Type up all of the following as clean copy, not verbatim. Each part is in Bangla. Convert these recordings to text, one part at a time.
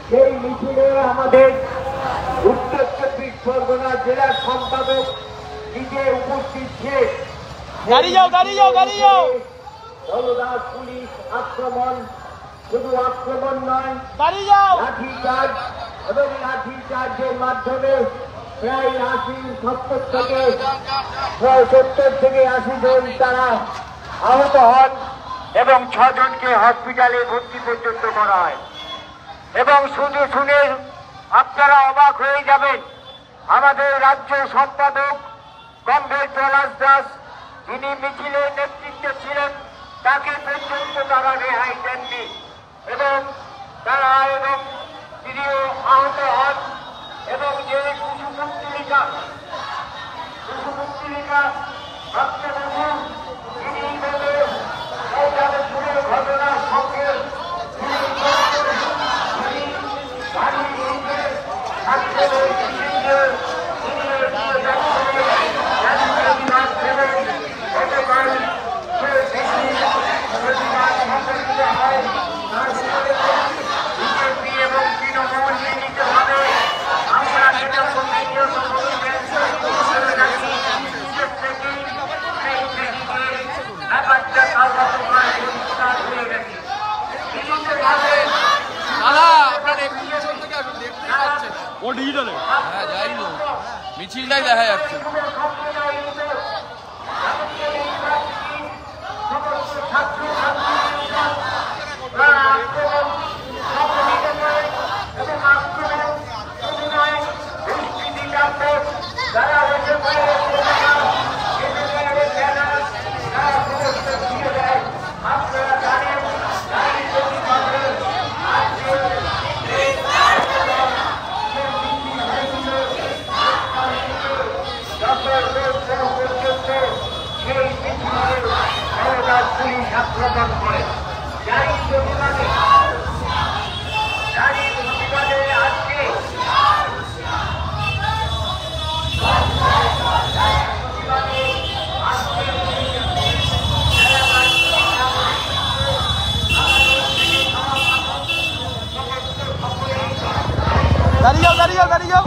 সেই মিছিলে আমাদের উত্তর চব্বিশ পরগনা জেলার সম্পাদক নিজে উপস্থিত ছিলেন। দলদাস পুলিশ আক্রমণ শুধু আক্রমণ নয়, লাঠিচার্জ এবং লাঠিচার্জের মাধ্যমে প্রায় 70 থেকে 80 জন তারা আহত হন এবং 6 জনকে হসপিটালে ভর্তি পর্যন্ত করা হয়। এবং শুধু শুনে আপনারা অবাক হয়ে যাবেন, আমাদের রাজ্য সম্পাদক কমরেড পলাশ দাস, যিনি মিছিলের নেতৃত্বে ছিলেন, তাকে পর্যন্ত তারা রেহাই দেননি এবং তিনিও আহত হন। এবং যে কুসুমুক্তিলিকা ভক্তবন্ধু, তিনি সুরের ঘটনার সঙ্গে ও ডিজিটালে যাই না, মিছিলটাই দেখা যাচ্ছে। পুলিশ আক্রমণ করে যার প্রতিবাদে আজকে দাঁড়িয়ে যাও।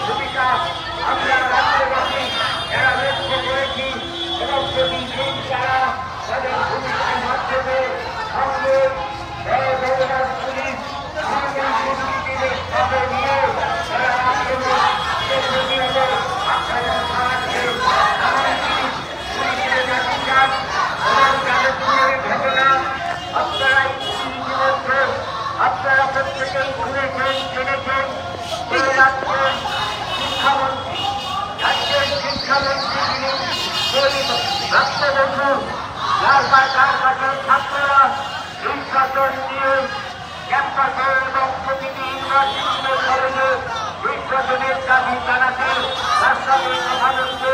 ভূমিকা আমরা রাজ্যবাসী যারা লক্ষ্য করেছি এবং প্রতিদিন তারা তাদের ভূমিকার মাধ্যমে আমাদের পুলিশ নিয়ে তারা ঘটনা আপনারা প্রত্যেকেই শুনেছেন, জেনেছেন। এই রাজ্যের শিক্ষামন্ত্রী যিনি ভক্তবন্ধু, তার কাছে ছাত্ররা নির্বাচন দিয়ে ক্যাম্পাসে এবং প্রতিটি ইউনিভার্সিটি কলেজে নির্বাচনের দাবি জানাতে তার সাথে কথা বলতে